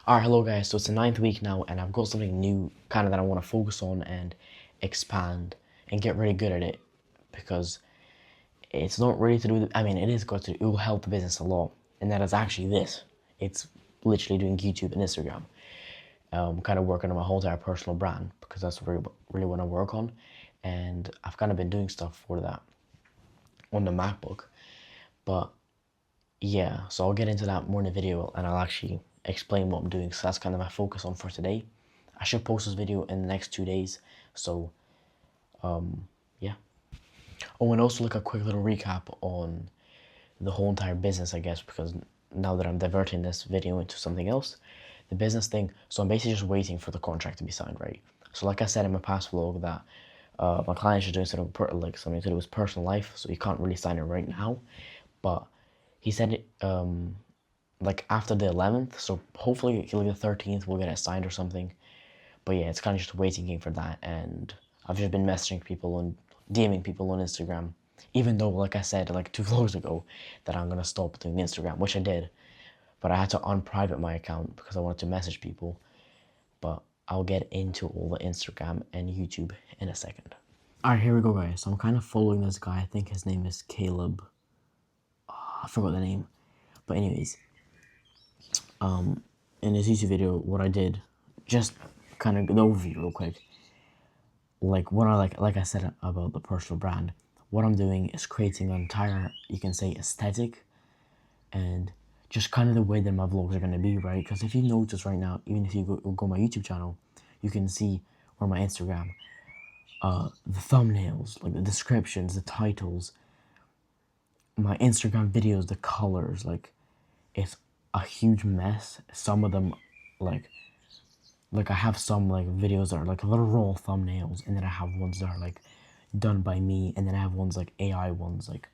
Alright, hello guys, so it's the ninth week now and I've got something new kind of that I want to focus on and expand and get really good at it because it's not really to do with, it is got to, it will help the business a lot, and that is actually this. It's literally doing YouTube and Instagram, kind of working on my whole entire personal brand because that's really what I work on, and I've kind of been doing stuff for that on the MacBook, but yeah, so I'll get into that more in the video and I'll actually explain what I'm doing. So that's kind of my focus on for today. I should post this video in the next 2 days. So, yeah. Oh, and also like a quick little recap on the whole entire business, I guess, because now that I'm diverting this video into something else, the business thing. So I'm basically just waiting for the contract to be signed, right? So like I said in my past vlog that my client is doing something to do with personal life, so he can't really sign it right now. But he said it like after the 11th, so hopefully like the 13th we'll get it signed or something. But yeah, it's kind of just a waiting game for that, and I've just been messaging people and DMing people on Instagram, even though like I said like 2 vlogs ago that I'm gonna stop doing Instagram, which I did, but I had to unprivate my account because I wanted to message people. But I'll get into all the Instagram and YouTube in a second. Alright, here we go guys. So I'm kind of following this guy. I think his name is Caleb. I forgot the name. But anyways, in his YouTube video, what I did, just kind of the overview real quick. Like what like I said about the personal brand, what I'm doing is creating an entire, you can say, aesthetic, and just kind of the way that my vlogs are gonna be, right? Because if you notice right now, even if you go my YouTube channel, you can see, or my Instagram, the thumbnails, like the descriptions, the titles, my Instagram videos, the colors, like it's a huge mess. Some of them, like I have some like videos that are like little raw thumbnails, and then I have ones that are like done by me, and then I have ones like AI ones. Like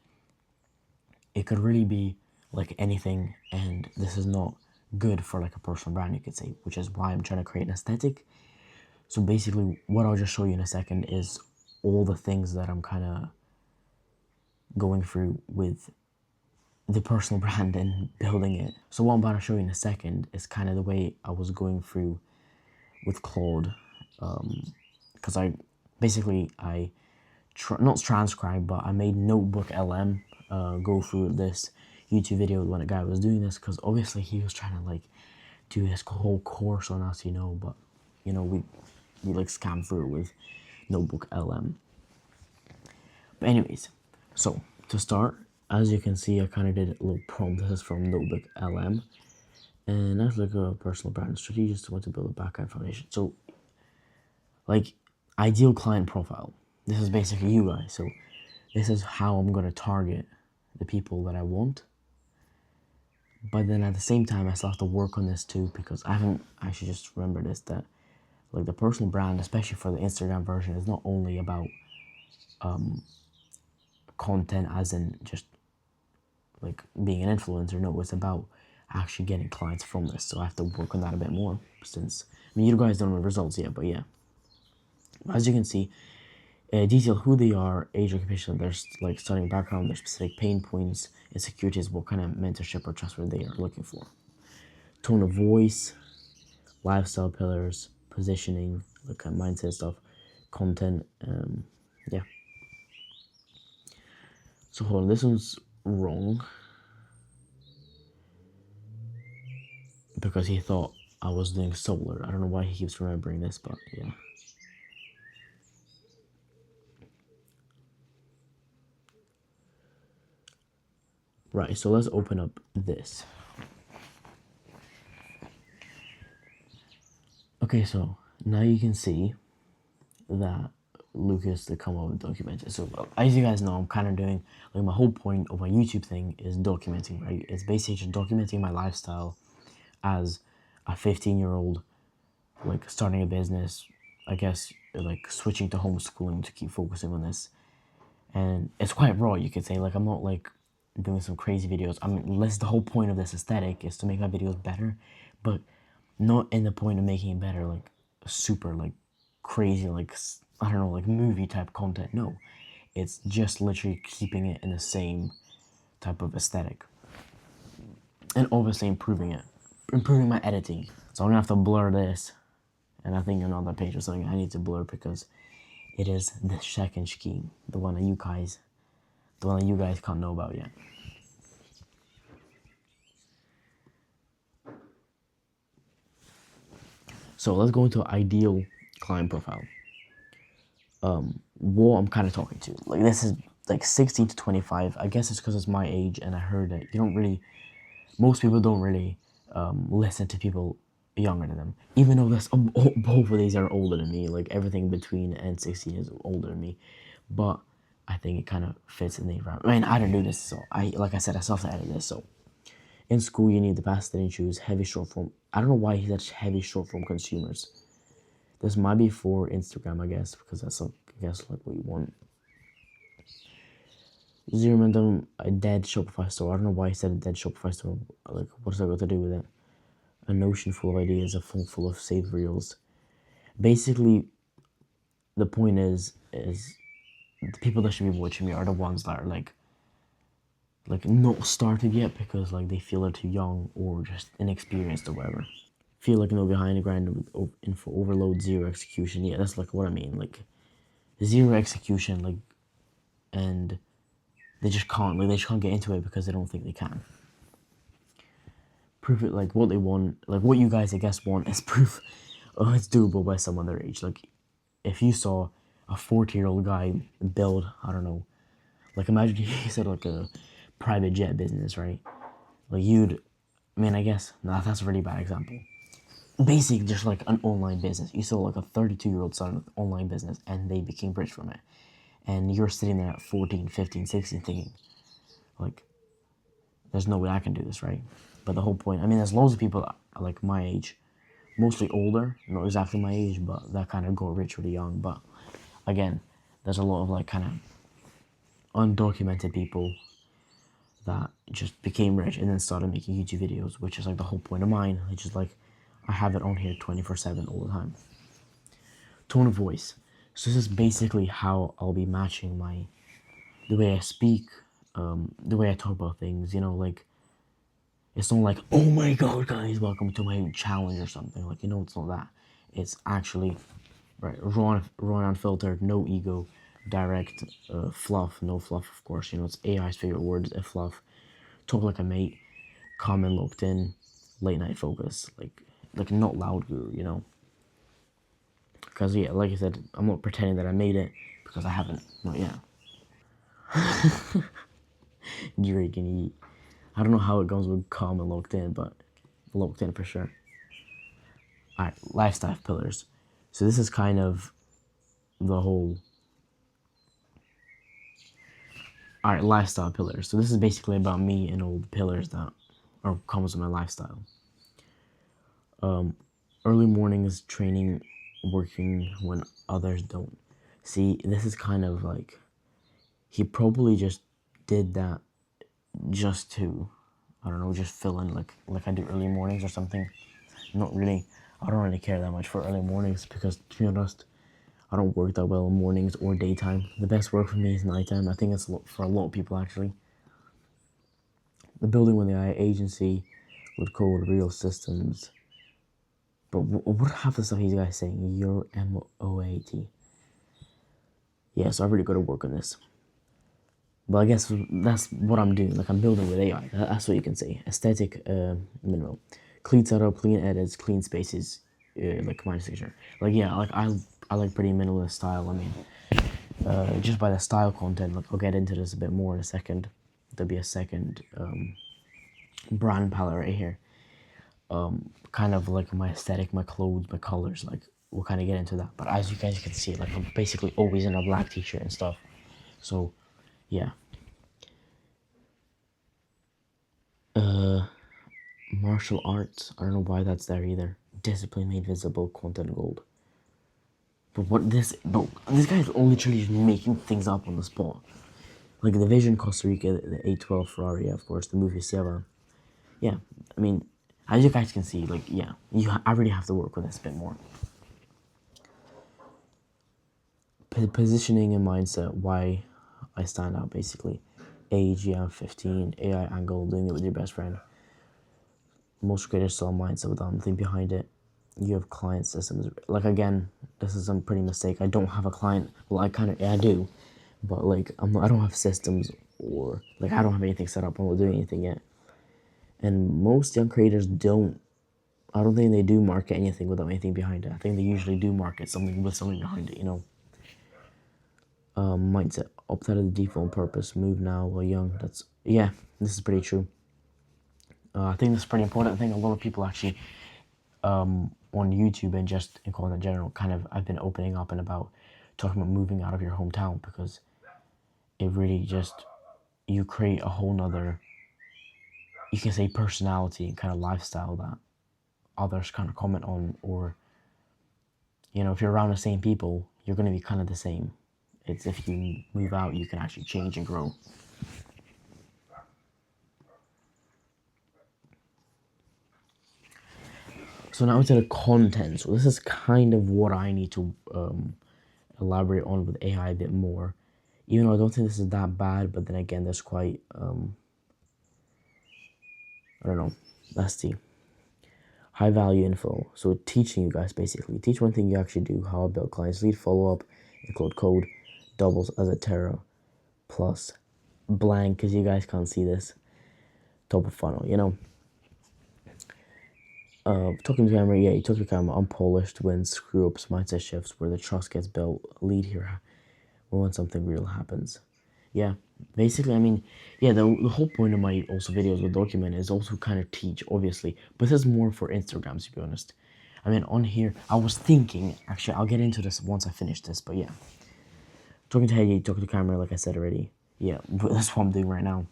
it could really be like anything, and this is not good for like a personal brand, you could say, which is why I'm trying to create an aesthetic. So basically what I'll just show you in a second is all the things that I'm kind of going through with the personal brand and building it. So what I'm about to show you in a second is kind of the way I was going through with Claude, because I not transcribed, but I made Notebook LM go through this YouTube video when a guy was doing this, because obviously he was trying to like do this whole course on us, but we like scam through with Notebook LM. But anyways, so to start, as you can see, I kind of did a little prompt. This is from Notebook LM. And that's like a personal brand strategy, just want to build a backend foundation. So, like, ideal client profile. This is basically you guys. So, this is how I'm going to target the people that I want. But then at the same time, I still have to work on this too, because I haven't actually just remembered this, that like the personal brand, especially for the Instagram version, is not only about content as in just like being an influencer. No, it's about actually getting clients from this. So I have to work on that a bit more, since you guys don't know the results yet, but yeah. As you can see, detail who they are, age, occupation, their like studying background, their specific pain points, insecurities, what kind of mentorship or trustworthy they are looking for, tone of voice, lifestyle pillars, positioning, like kind of mindset stuff, content, yeah. So hold on, this one's wrong because he thought I was doing solar. I don't know why he keeps remembering this, but yeah. Right, so let's open up this. Okay, so now you can see that Lucas, the come up with documented. So as you guys know, I'm kind of doing, like, my whole point of my YouTube thing is documenting, right? It's basically just documenting my lifestyle as a 15-year-old, like starting a business, I guess, like switching to homeschooling to keep focusing on this. And it's quite raw, you could say. Like, I'm not like doing some crazy videos. The whole point of this aesthetic is to make my videos better, but not in the point of making it better like super like crazy, like I don't know, like movie type content. No, it's just literally keeping it in the same type of aesthetic and obviously improving it. improving my editing. So I'm gonna have to blur this, and I think another page or something I need to blur because it is the second scheme, the one that you guys can't know about yet. So let's go into ideal client profile. What I'm kind of talking to, like this is like 16 to 25. I guess it's because it's my age, and I heard that most people don't really listen to people younger than them. Even though both of these are older than me, like everything between and 16 is older than me, but I think it kind of fits in the environment. I mean, I don't do this, so like I said, I still have to edit this. So in school, you need the past and choose heavy short form. I don't know why he's such heavy short form consumers. This might be for Instagram, I guess, because that's like, I guess like what you want. Zero momentum, a dead Shopify store. I don't know why he said a dead Shopify store. Like, what does that got to do with it? A notion full of ideas, a phone full of saved reels. Basically, the point is the people that should be watching me are the ones that are like not started yet because like they feel they're too young or just inexperienced or whatever. Feel like behind the grind with info overload, zero execution. Yeah, that's like what I mean. Like zero execution, like, and they just can't. Like they just can't get into it because they don't think they can. Proof it, like what they want, like what you guys I guess want is proof. Oh, it's doable by someone their age. Like if you saw a 40-year-old guy build, I don't know, like imagine he said like a private jet business, right? Like I mean, I guess that's a really bad example. Basically, just like an online business. You saw like a 32-year-old starting an online business and they became rich from it. And you're sitting there at 14, 15, 16 thinking, like, there's no way I can do this, right? But the whole point, I mean, there's loads of people like my age, mostly older, not exactly my age, but that kind of got rich really young. But again, there's a lot of like kind of undocumented people that just became rich and then started making YouTube videos, which is like the whole point of mine. It's just like I have it on here 24/7 all the time. Tone of voice. So this is basically how I'll be matching the way I speak, the way I talk about things. You know, like it's not like, oh my god, guys, welcome to my challenge or something. Like, you know, it's not that. It's actually right, raw and unfiltered, no ego, direct, fluff, no fluff, of course. You know, it's AI's favorite word, a fluff. Talk like a mate, calm and locked in, late night focus, like not loud guru, you know. Because yeah, like I said, I'm not pretending that I made it because I haven't, not yet. Drake and Yeet. I don't know how it goes with calm and locked in, but locked in for sure. Alright, lifestyle pillars. So this is kind of the whole. Alright, lifestyle pillars. So this is basically about me and all the pillars that are comes with my lifestyle. Early mornings, training, working when others don't. See, this is kind of like he probably just did that just to, I don't know, just fill in like I do early mornings or something. Not really. I don't really care that much for early mornings because, to be honest, I don't work that well in mornings or daytime. The best work for me is nighttime. I think it's for a lot of people actually. The building with the AI agency would code real systems. But what half the stuff these guys saying? Your MOAT. Yeah, so I really got to work on this. But I guess that's what I'm doing. Like I'm building with AI. That's what you can say. Aesthetic, minimal, clean setup, clean edits, clean spaces, like command signature. Like yeah, like I like pretty minimalist style. I mean, just by the style content. Like I'll get into this a bit more in a second. There'll be a second brand palette right here. Kind of like my aesthetic, my clothes, my colors. Like we'll kind of get into that. But as you guys can see, like I'm basically always in a black t-shirt and stuff. So yeah. Martial arts. I don't know why that's there either. Discipline made visible. Content gold. But this guy's literally just making things up on the spot. Like the Vision Costa Rica, the 812 Ferrari, of course, the movie Sierra. Yeah, I mean, as you guys can see, like yeah, I really have to work with this a bit more. Positioning and mindset. Why I stand out basically. Age, yeah, I'm 15. AI angle, doing it with your best friend. most creators sell a mindset without anything behind it. You have client systems. Like, again, this is a pretty mistake. I don't have a client. Well, I do, but like I don't have systems, or like I don't have anything set up. I'm not doing anything yet. And most young creators don't. I don't think they do market anything without anything behind it. I think they usually do market something with something behind it. Mindset. Opt out of the default purpose. Move now while young. This is pretty true. I think this is pretty important. I think a lot of people actually on YouTube and just in content in general, kind of, I've been opening up and about talking about moving out of your hometown, because it really just, you create a whole nother, you can say, personality and kind of lifestyle that others kind of comment on, or, if you're around the same people, you're going to be kind of the same. It's if you move out, you can actually change and grow. So now into the content. So this is kind of what I need to elaborate on with AI a bit more. Even though I don't think this is that bad, but then again, there's quite, I don't know, let's see. High value info. So teaching you guys, basically. Teach one thing you actually do, how I build clients lead, follow up, include code, doubles as a Terra, plus blank, because you guys can't see this, top of funnel, talking to camera, you talk to camera, unpolished wins, screw ups, mindset shifts, where the trust gets built, lead here when something real happens. Yeah, basically, the whole point of my also videos with document is also kind of teach, obviously, but this is more for Instagram, to be honest. On here, I was thinking, actually, I'll get into this once I finish this, but yeah. Talking to head, talking to camera, like I said already. Yeah, but that's what I'm doing right now.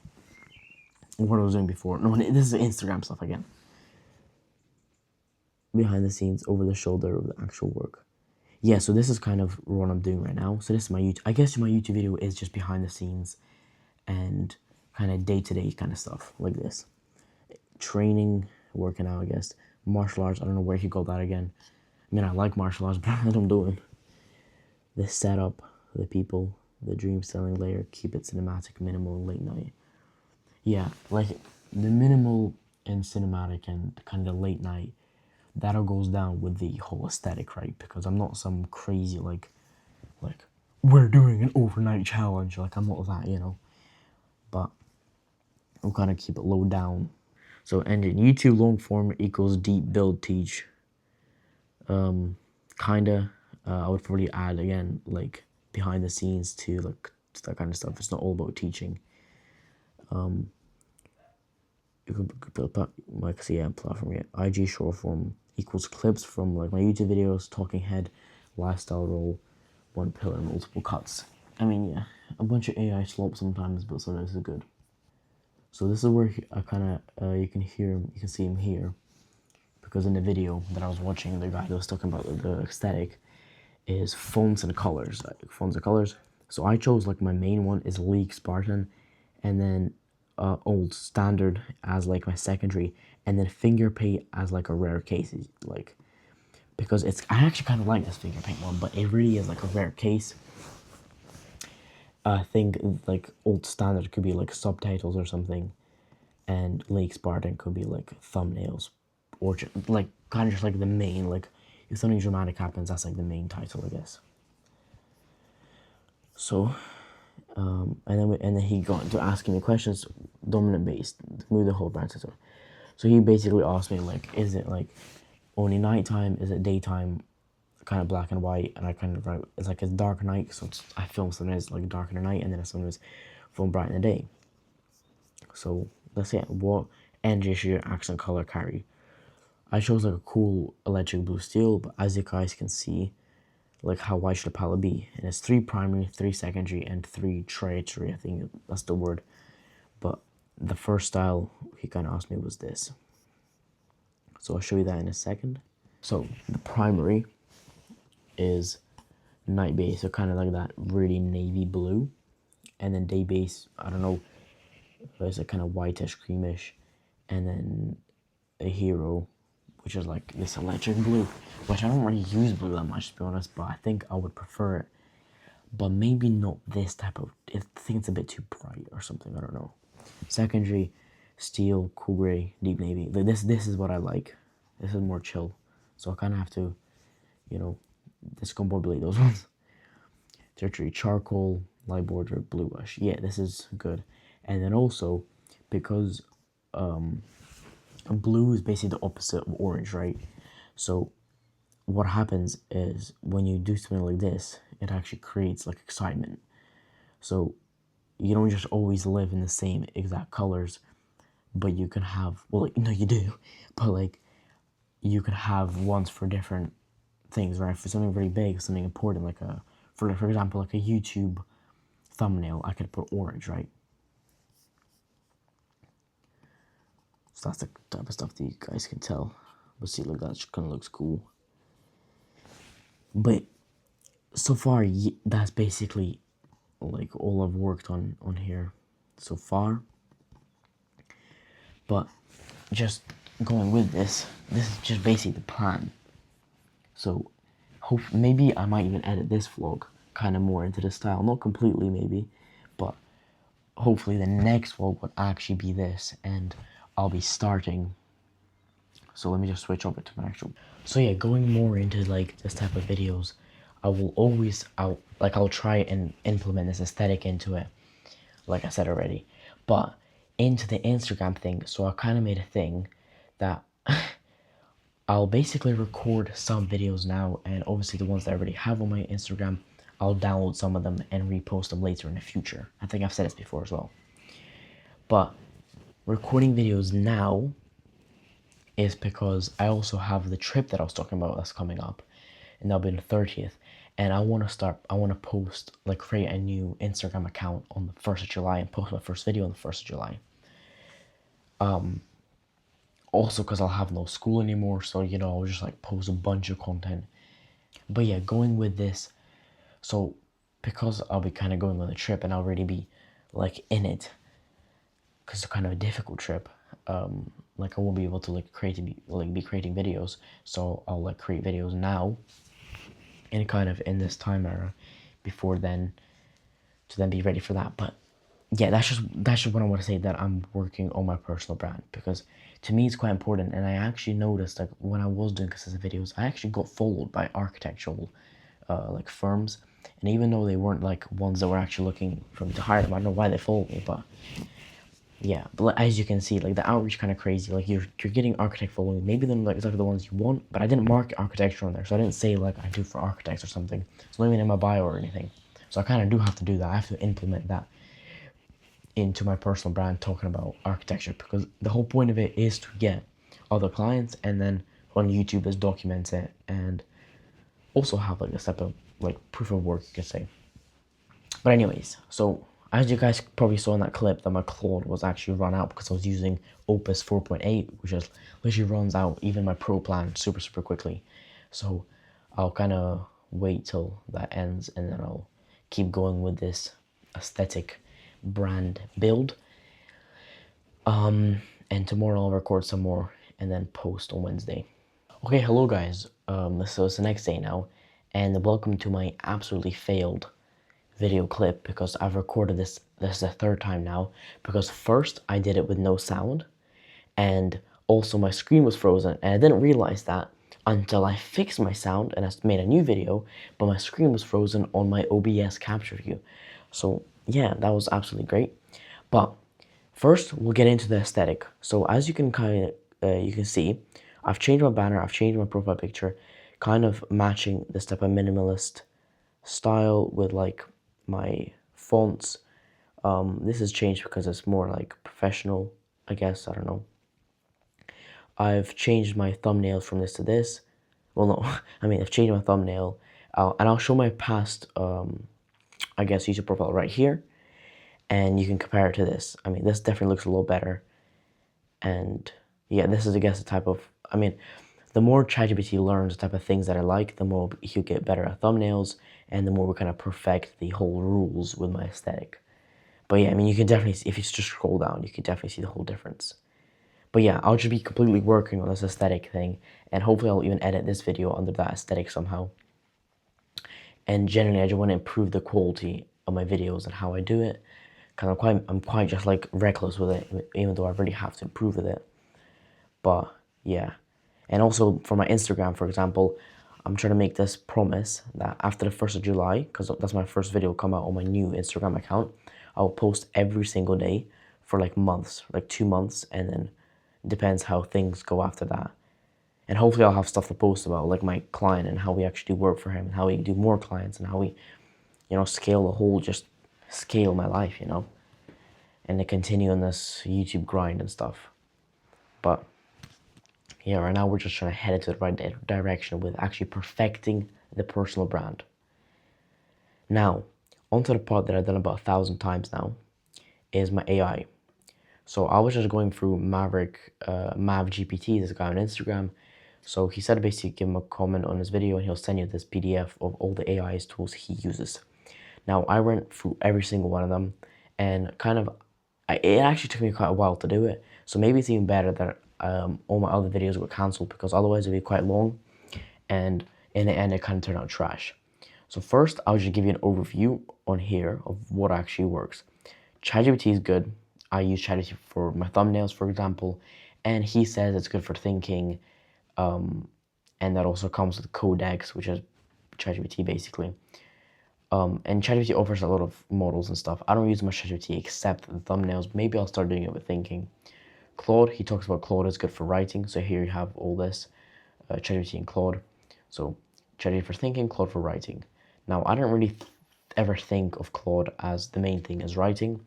What I was doing before. No, this is Instagram stuff again. Behind the scenes, over the shoulder of the actual work. Yeah, so this is kind of what I'm doing right now. So this is my YouTube. I guess my YouTube video is just behind the scenes and kind of day-to-day kind of stuff like this. Training, working out, I guess. Martial arts, I don't know where he got that again. I like martial arts, but I don't do it. The setup, the people, the dream selling layer, keep it cinematic, minimal, late night. Yeah, like the minimal and cinematic and kind of late night, that all goes down with the whole aesthetic, right? Because I'm not some crazy, like, we're doing an overnight challenge. Like, I'm not that, But I'm kind of keep it low down. So, engine, YouTube long form equals deep build teach. Kinda, I would probably add, again, like, behind the scenes to, like, to that kind of stuff. It's not all about teaching. You could build like, platform, yeah. IG short form equals clips from like my YouTube videos, talking head, lifestyle role, one pillar, multiple cuts. Yeah, a bunch of AI slop sometimes, but sometimes it's good. So this is where I kind of you can see him here, because in the video that I was watching, the guy that was talking about the aesthetic is fonts and colors, So I chose, like, my main one is League Spartan, and then old standard as like my secondary, and then finger paint as like a rare case, like, because I actually kind of like this finger paint one, but it really is like a rare case. I think like old standard could be like subtitles or something, and Lake Spartan could be like thumbnails, or just, like, kind of just like the main, like, if something dramatic happens, that's like the main title, I guess. So and then he got into asking me questions, dominant based, move the whole branch. So he basically asked me, like, is it like only nighttime? Is it daytime? Kind of black and white. And I kind of write, it's like a dark night, so I film sometimes like dark in the night, and then sometimes film bright in the day. So that's it. What energy should your accent color carry? I chose like a cool electric blue steel, but as you guys can see, like, how wide should a palette be? And it's 3 primary, 3 secondary, and 3 tertiary. I think that's the word. But the first style he kind of asked me was this. So I'll show you that in a second. So the primary is night base, so kind of like that really navy blue. And then day base, I don't know, it's like kind of whitish, creamish. And then a hero, which is like this electric blue, which I don't really use blue that much, to be honest, but I think I would prefer it. But maybe not this type of, I think it's a bit too bright or something, I don't know. Secondary, steel, cool gray, deep navy. Like this is what I like. This is more chill. So I kind of have to, you know, discombobulate those ones. Tertiary charcoal, light border, bluish. Yeah, this is good. And then also, because blue is basically the opposite of orange, right? So what happens is when you do something like this, it actually creates like excitement. So you don't just always live in the same exact colors, but you can have, well, like, no, you do, but like you could have ones for different things, right? For something very big, something important, like for example, like a YouTube thumbnail, I could put orange, right? So that's the type of stuff that you guys can tell. But see, like that kind of looks cool. But so far, that's basically like all I've worked on here so far. But just going with this is just basically the plan. So maybe I might even edit this vlog kind of more into the style, not completely maybe, but hopefully the next vlog would actually be this, and I'll be starting. So let me just switch over to my actual. So yeah, going more into like this type of videos, I'll try and implement this aesthetic into it, like I said already, but into the Instagram thing. So I kind of made a thing that I'll basically record some videos now, and obviously the ones that I already have on my Instagram, I'll download some of them and repost them later in the future. I think I've said this before as well. But recording videos now is because I also have the trip that I was talking about that's coming up, and that'll be the 30th. And I want to post, like create a new Instagram account on the 1st of July and post my first video on the 1st of July. Also because I'll have no school anymore, so you know, I'll just like post a bunch of content. But yeah, going with this, so because I'll be kind of going on a trip and I'll already be like in it, because it's kind of a difficult trip, like I won't be able to like be creating videos, so I'll like create videos now and kind of in this time era before then, to then be ready for that. But yeah, that's just what I want to say, that I'm working on my personal brand, because to me it's quite important. And I actually noticed, like when I was doing consistent videos, I actually got followed by architectural like firms, and even though they weren't like ones that were actually looking for me to hire them, I don't know why they followed me, but yeah. But as you can see, like the outreach kind of crazy. Like you're getting architect following. Maybe they're like exactly the ones you want, but I didn't mark architecture on there, so I didn't say like I do for architects or something. It's not even in my bio or anything. So I kind of do have to do that. I have to implement that into my personal brand, talking about architecture, because the whole point of it is to get other clients, and then on YouTube just document it and also have like a step of like proof of work, you could say. But anyways, so as you guys probably saw in that clip, that my Claude was actually run out because I was using Opus 4.8, which is literally runs out even my Pro plan super quickly. So I'll kind of wait till that ends, and then I'll keep going with this aesthetic brand build. And tomorrow I'll record some more and then post on Wednesday. Okay, hello guys. So it's the next day now, and welcome to my absolutely failed video clip, because I've recorded this is the third time now, because first I did it with no sound, and also my screen was frozen, and I didn't realize that until I fixed my sound and I made a new video, but my screen was frozen on my OBS capture view. So yeah, that was absolutely great. But first, we'll get into the aesthetic. So as you can you can see, I've changed my banner, I've changed my profile picture, kind of matching this type of minimalist style with like my fonts. This has changed because it's more like professional, I guess, I don't know. I've changed my thumbnail from this to this. Well, no, I mean, I've changed my thumbnail, and I'll show my past, I guess, YouTube profile right here, and you can compare it to this. I mean, this definitely looks a little better, and yeah, this is, I guess, the type of, I mean, the more ChatGPT learns the type of things that I like, the more he'll get better at thumbnails, and the more we kind of perfect the whole rules with my aesthetic. But yeah, I mean, you can definitely see, if you just scroll down, you can definitely see the whole difference. But yeah, I'll just be completely working on this aesthetic thing, and hopefully I'll even edit this video under that aesthetic somehow. And generally, I just want to improve the quality of my videos and how I do it, because I'm quite just like reckless with it, even though I really have to improve with it. But yeah, and also for my Instagram, for example, I'm trying to make this promise that after the 1st of July, because that's my first video come out on my new Instagram account, I'll post every single day for like months, like 2 months, and then it depends how things go after that. And hopefully I'll have stuff to post about, like my client and how we actually work for him and how we do more clients and how we, scale the whole, just scale my life, and to continue on this YouTube grind and stuff. But yeah, right now we're just trying to head into the right direction with actually perfecting the personal brand. Now, onto the part that I've done about 1,000 times now, is my AI. So I was just going through Mav GPT, this guy on Instagram. So he said basically give him a comment on his video and he'll send you this PDF of all the AI's tools he uses. Now I went through every single one of them and it actually took me quite a while to do it. So maybe it's even better that all my other videos were cancelled, because otherwise it'd be quite long and in the end it kind of turned out trash. So first I'll just give you an overview on here of what actually works. ChatGPT is good. I use ChatGPT for my thumbnails, for example, and he says it's good for thinking, and that also comes with Codex, which is ChatGPT basically. And ChatGPT offers a lot of models and stuff. I don't use much ChatGPT except the thumbnails. Maybe I'll start doing it with thinking. Claude, he talks about Claude is good for writing. So here you have all this, ChatGPT and Claude. So ChatGPT for thinking, Claude for writing. Now, I don't really ever think of Claude as the main thing as writing.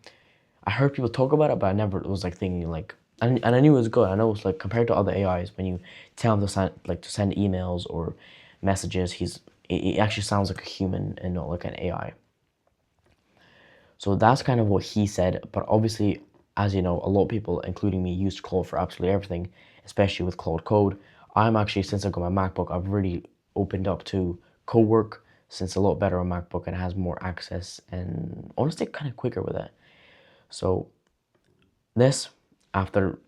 I heard people talk about it, but I never was like thinking like, and I knew it was good. I know it's like compared to other AIs, when you tell him to send emails or messages, it actually sounds like a human and not like an AI. So that's kind of what he said. But obviously, as you know, a lot of people, including me, use Claude for absolutely everything, especially with Claude Code. I'm actually, since I got my MacBook, I've really opened up to Cowork, since it's a lot better on MacBook and has more access and honestly kind of quicker with it. So after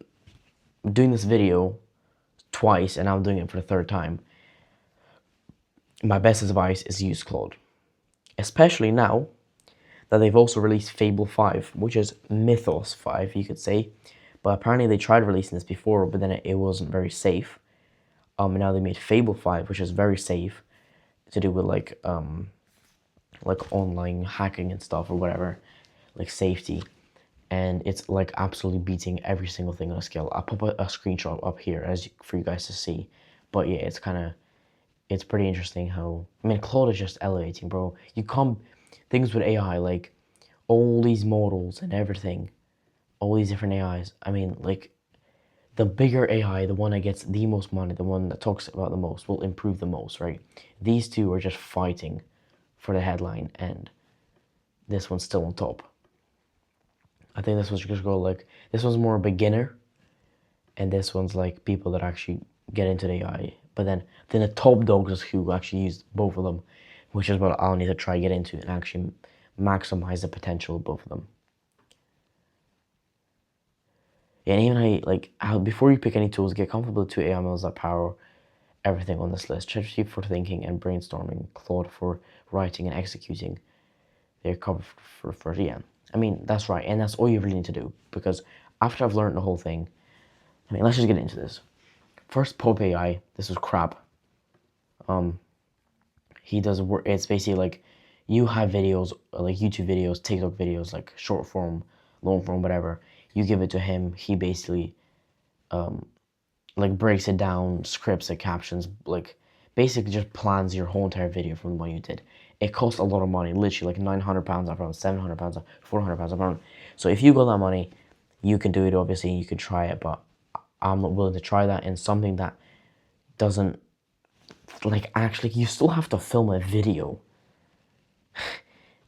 doing this video twice and now I'm doing it for the third time, my best advice is use Claude. Especially now that they've also released Fable 5, which is Mythos 5, you could say. But apparently they tried releasing this before, but then it wasn't very safe. And now they made Fable 5, which is very safe, to do with like online hacking and stuff or whatever, like safety. And it's like absolutely beating every single thing on a scale. I'll put a screenshot up here for you guys to see. But yeah, it's pretty interesting how, Claude is just elevating, bro. Things with AI, like all these models and everything, all these different AIs. Like the bigger AI, the one that gets the most money, the one that talks about the most, will improve the most, right? These two are just fighting for the headline, and this one's still on top. I think this one's more a beginner, and this one's like people that actually get into the AI. But then the top dogs is who actually use both of them, which is what I'll need to try to get into and actually maximize the potential of both of them. Yeah, and even before you pick any tools, get comfortable with two AI models that power everything on this list. ChatGPT for thinking and brainstorming, Claude for writing and executing. They're covered for yeah. That's right, and that's all you really need to do, because after I've learned the whole thing, let's just get into this. First, Pope AI, this was crap. He does work, it's basically like, you have videos, like YouTube videos, TikTok videos, like short form, long form, whatever. You give it to him, he basically, breaks it down, scripts it, captions, basically just plans your whole entire video from the one you did. It costs a lot of money, literally like £900 upfront, £700 upfront, £400 upfront. So if you got that money, you can do it, obviously, you could try it, but I'm not willing to try that in something that doesn't, actually, you still have to film a video.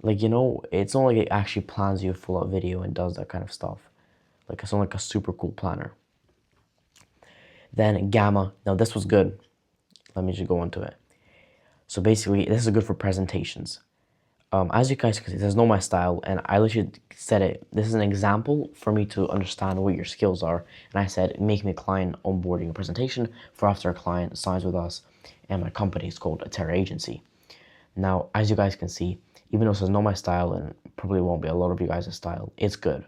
It's not like it actually plans you a full-out video and does that kind of stuff. It's not like a super cool planner. Then Gamma, now this was good. Let me just go into it. So basically, this is good for presentations. As you guys can see, this is not my style, and I literally said it. This is an example for me to understand what your skills are. And I said, make me a client onboarding a presentation for after a client signs with us, and my company is called a Terra Agency. Now, as you guys can see, even though it's not my style and probably won't be a lot of you guys' style, it's good.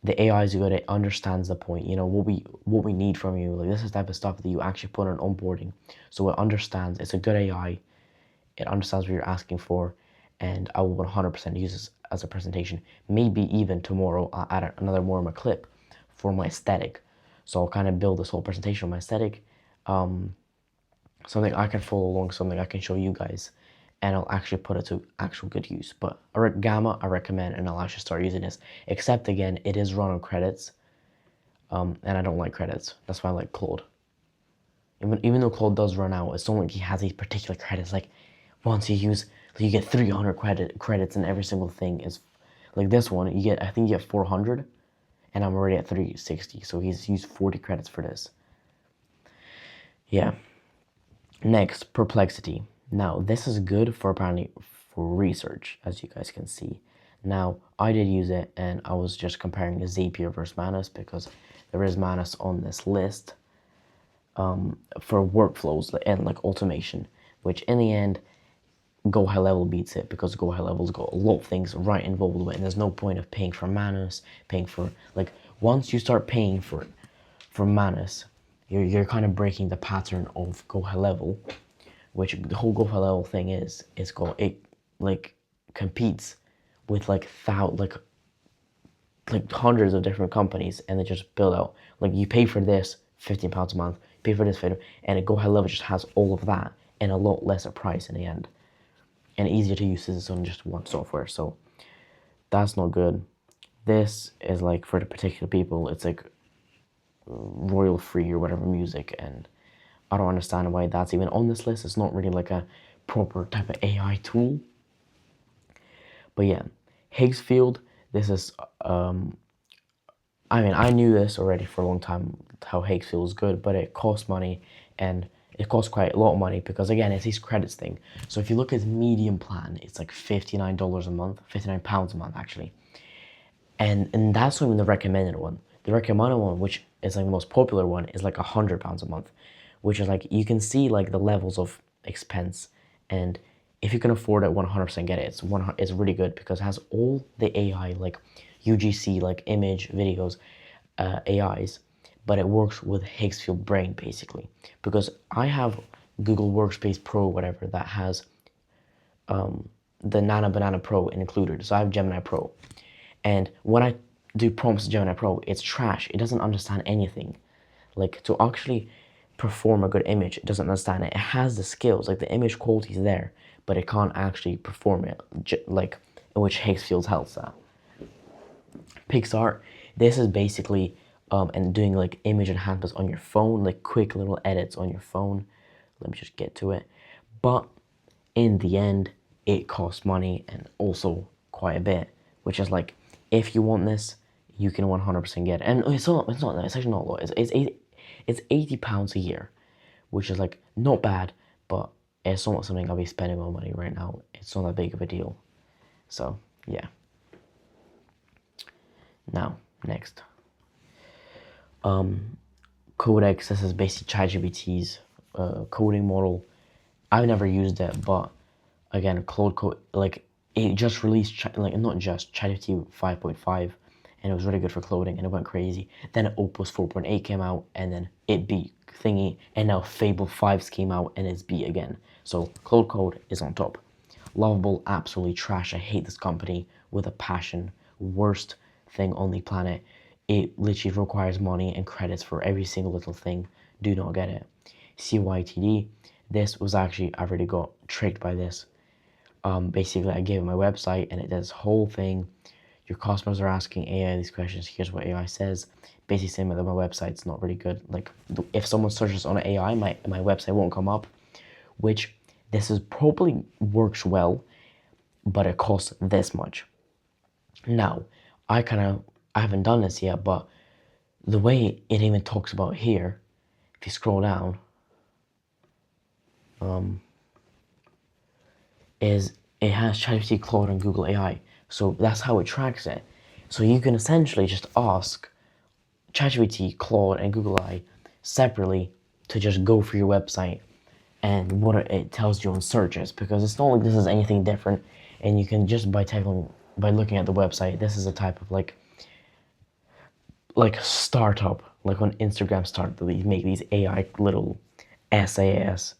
The AI is good. It understands the point. You know what we need from you. Like this is the type of stuff that you actually put on onboarding. So it understands. It's a good AI. It understands what you're asking for, and I will 100% use this as a presentation. Maybe even tomorrow I'll add another Warhammer clip for my aesthetic. So I'll kind of build this whole presentation on my aesthetic. Something I can follow along, something I can show you guys, and I'll actually put it to actual good use. But Gamma, I recommend, and I'll actually start using this. Except again, it is run on credits, and I don't like credits. That's why I like Claude. Even though Claude does run out, it's not like he has these particular credits. Like once you use, you get 300 credits, and every single thing is like this one. I think you get 400, and I'm already at 360. So he's used 40 credits for this. Yeah. Next, Perplexity. Now, this is good for apparently for research, as you guys can see. Now, I did use it, and I was just comparing Zapier versus Manus because there is Manus on this list for workflows and like automation, which in the end, Go High Level beats it because Go High Level's got a lot of things right involved with it, and there's no point of paying for Manus, paying for like once you start paying for Manus, you're kind of breaking the pattern of Go High Level, which the whole Go High Level thing is it like competes with like hundreds of different companies, and they just build out like you pay for this £15 a month, you pay for this video, and Go High Level just has all of that and a lot lesser price in the end, and easier to use. This is on just one software, so that's not good. This is like for the particular people, it's like royal free or whatever music, and I don't understand why that's even on this list. It's not really like a proper type of AI tool. But yeah, Higgsfield, this is I mean, I knew this already for a long time, how Higgsfield is good, but it costs money, and it costs quite a lot of money because again, it's this credits thing. So if you look at the medium plan, it's like $59 a month, £59 a month actually. And that's not even the recommended one. The recommended one, which is like the most popular one, is like £100 a month, which is like, you can see like the levels of expense, and if you can afford it, 100% get it. It's really good because it has all the AI, like UGC, like image, videos, AIs, but it works with Higgsfield Brain basically. Because I have Google Workspace Pro, whatever, that has the Nana Banana Pro included. So I have Gemini Pro. And when I do prompts to Gemini Pro, it's trash. It doesn't understand anything. Like to actually perform a good image, it doesn't understand it. It has the skills, like the image quality is there, but it can't actually perform it, like in which Higgsfield helps that. Pixar, this is basically and doing like image enhancements on your phone, like quick little edits on your phone. Let me just get to it. But in the end, it costs money and also quite a bit, which is like, if you want this, you can 100% get it. And it's actually not a lot. It's £80 a year, which is like not bad, but it's not something I'll be spending my money right now. It's not that big of a deal. So yeah. Now, next. Codex, this is basically ChatGPT's coding model. I've never used it, but again, Claude Code, like it just released, like not just ChatGPT 5.5, and it was really good for coding, and it went crazy. Then Opus 4.8 came out, and then it beat Thingy, and now Fable 5 came out, and it's beat again. So Claude Code is on top. Lovable, absolutely trash. I hate this company with a passion. Worst thing on the planet. It literally requires money and credits for every single little thing. Do not get it. CYTD, this was actually, I really got tricked by this. Basically, I gave it my website, and it does whole thing. Your customers are asking AI these questions. Here's what AI says. Basically saying that my website's not really good. Like, if someone searches on AI, my website won't come up, which this is probably works well, but it costs this much. Now, I haven't done this yet, but the way it even talks about here, if you scroll down, is it has ChatGPT, Claude, and Google AI. So that's how it tracks it. So you can essentially just ask ChatGPT, Claude, and Google AI separately to just go for your website and what it tells you on searches, because it's not like this is anything different. And you can just by looking at the website, this is a type of like startup, like when Instagram started, they make these AI little SaaS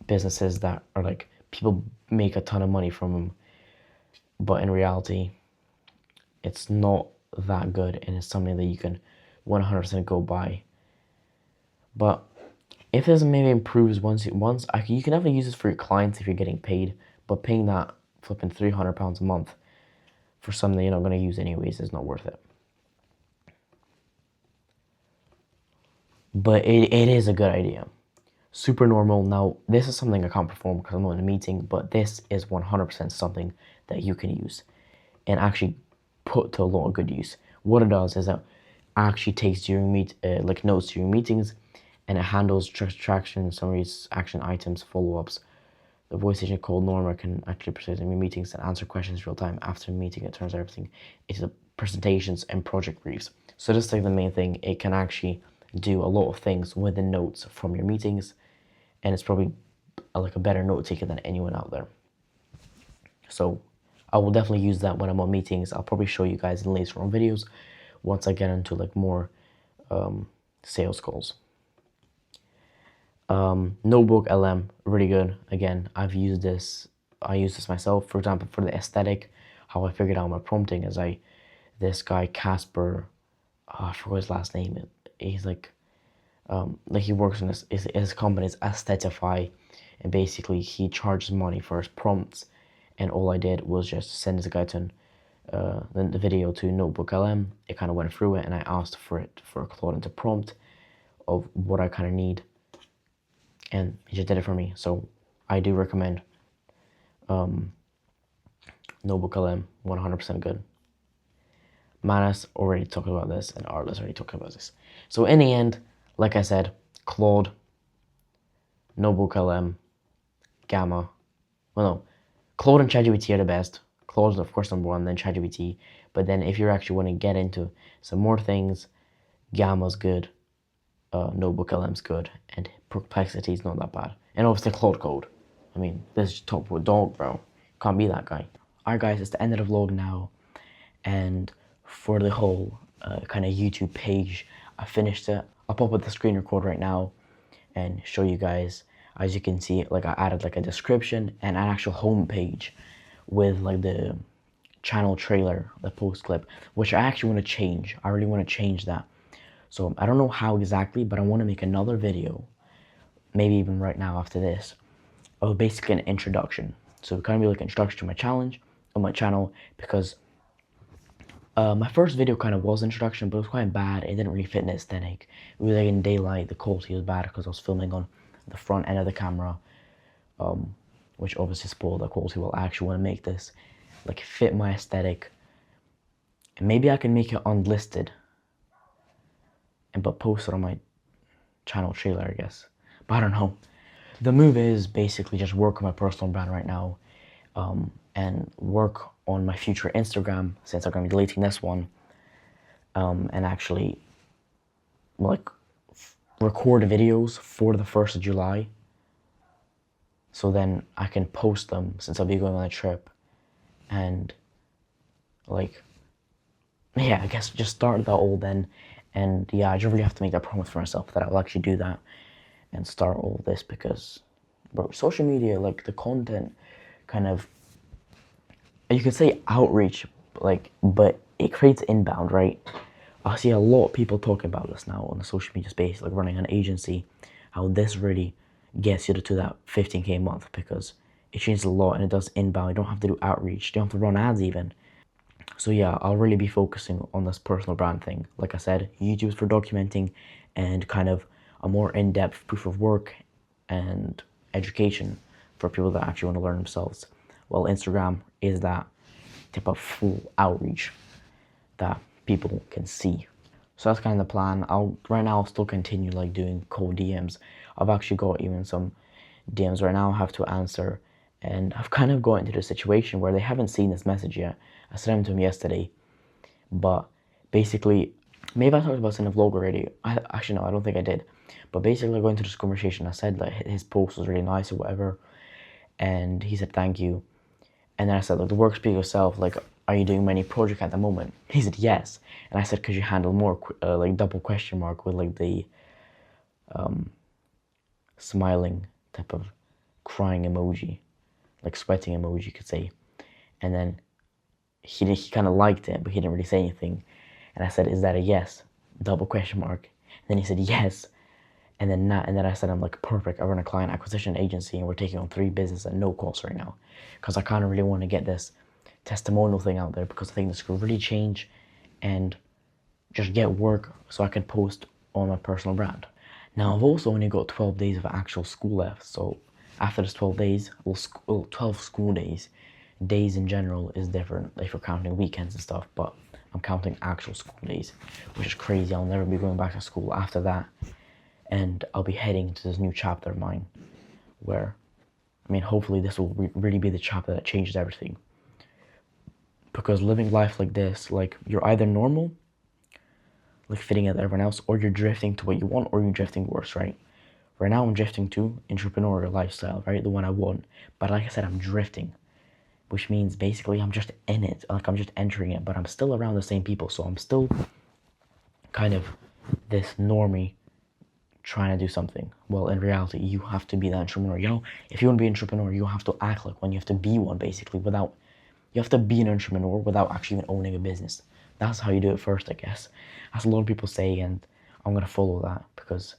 businesses that are like people make a ton of money from them, but in reality, it's not that good, and it's something that you can 100% go buy. But if this maybe improves you can definitely use this for your clients if you're getting paid, but paying that flipping £300 a month for something that you're not going to use anyways is not worth it. But it is a good idea. Super normal. Now, this is something I can't perform because I'm not in a meeting, but this is 100% something that you can use and actually put to a lot of good use. What it does is that actually takes notes during meetings, and it handles traction, summaries, action items, follow-ups. The voice agent called Norma can actually participate in meetings and answer questions real time. After a meeting, it turns everything into presentations and project briefs. So this is like the main thing. It can actually do a lot of things with the notes from your meetings, and it's probably like a better note taker than anyone out there. So I will definitely use that when I'm on meetings. I'll probably show you guys in later on videos once I get into like more sales calls. Notebook LM, really good. Again, I use this myself. For example, for the aesthetic, how I figured out my prompting is this guy Casper, I forgot his last name. He's like he works in his company is Aesthetify, and basically he charges money for his prompts, and all I did was just send this guy to the video to Notebook LM. It kind of went through it, and I asked for Claude to prompt of what I kind of need, and he just did it for me. So I do recommend Notebook LM, 100% good. Manas already talked about this, and Arliss already talked about this. So in the end, like I said, Claude, Notebook LM, Gamma. Well, no, Claude and ChatGPT are the best. Claude is of course number one, then ChatGPT. But then if you actually want to get into some more things, Gamma's good, Notebook LM's good, and Perplexity is not that bad. And obviously Claude Code. I mean, this is top with dog, bro. Can't be that guy. Alright guys, it's the end of the vlog now, and for the whole kind of YouTube page, I finished it. I'll pop up the screen record right now and show you guys. As you can see, like I added like a description and an actual home page with like the channel trailer, the post clip, which I actually want to change. I really want to change that. So I don't know how exactly, but I want to make another video, maybe even right now after this, of basically an introduction. So it kind of be like an introduction to my challenge on my channel, because my first video kind of was introduction, but it was quite bad. It didn't really fit in the aesthetic. It was like in daylight, the quality was bad because I was filming on the front end of the camera, which obviously spoiled the quality. Well, I actually want to make this like fit my aesthetic, and maybe I can make it unlisted but post it on my channel trailer, I guess. But I don't know. The move is basically just work on my personal brand right now, and work on my future Instagram, since I'm going to be deleting this one, and actually like record videos for the 1st of July, so then I can post them since I'll be going on a trip, and like, yeah, I guess just start that all then. And yeah, I just really have to make that promise for myself that I'll actually do that and start all this, because bro, social media, like the content kind of, you could say outreach, like, but it creates inbound, right? I see a lot of people talking about this now on the social media space, like running an agency, how this really gets you to that 15K a month, because it changes a lot and it does inbound. You don't have to do outreach, you don't have to run ads even. So yeah, I'll really be focusing on this personal brand thing. Like I said, YouTube's for documenting and kind of a more in-depth proof of work and education for people that actually want to learn themselves. Well, Instagram is that type of full outreach that people can see. So that's kind of the plan. Right now I'll still continue like doing cold DMs. I've actually got even some DMs right now I have to answer, and I've kind of got into the situation where they haven't seen this message yet. I sent them to him yesterday, but basically, maybe I talked about this in a vlog already. Actually, no, I don't think I did. But basically, going to this conversation, I said that his post was really nice or whatever, and he said thank you. And then I said, like, the work speak yourself, like, are you doing many projects at the moment? He said, yes. And I said, could you handle more, like, double question mark with, like, the smiling type of crying emoji, like sweating emoji, you could say. And then he kind of liked it, but he didn't really say anything. And I said, is that a yes? Double question mark. And then he said, yes. And then I said, I'm like, perfect. I run a client acquisition agency and we're taking on 3 businesses at no cost right now. Because I kind of really want to get this testimonial thing out there, because I think this could really change and just get work so I can post on my personal brand. Now, I've also only got 12 days of actual school left. So after this 12 days, 12 school days, days in general is different if you're counting weekends and stuff, but I'm counting actual school days, which is crazy. I'll never be going back to school after that. And I'll be heading to this new chapter of mine where, I mean, hopefully this will really be the chapter that changes everything. Because living life like this, like, you're either normal, like fitting in with everyone else, or you're drifting to what you want, or you're drifting worse, right? Right now I'm drifting to entrepreneurial lifestyle, right? The one I want. But like I said, I'm drifting, which means basically I'm just in it. Like, I'm just entering it, but I'm still around the same people. So I'm still kind of this normie trying to do something. Well, in reality, you have to be the entrepreneur. You know, if you want to be an entrepreneur, you have to act like one. You have to be one, basically, you have to be an entrepreneur without actually even owning a business. That's how you do it first, I guess. As a lot of people say, and I'm going to follow that because,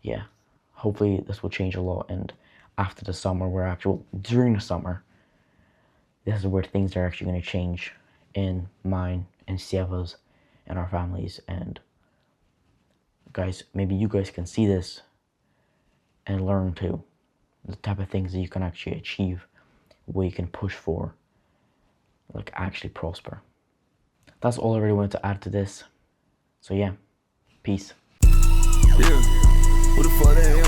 yeah, hopefully this will change a lot. And after the summer, during the summer, this is where things are actually going to change in mine and Sieva's and our families. And guys, maybe you guys can see this and learn too. The type of things that you can actually achieve, where you can push for, like, actually prosper. That's all I really wanted to add to this. So yeah, peace. Yeah, who the fuck that him?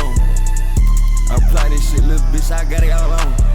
I apply this shit, little bitch, I got it all on.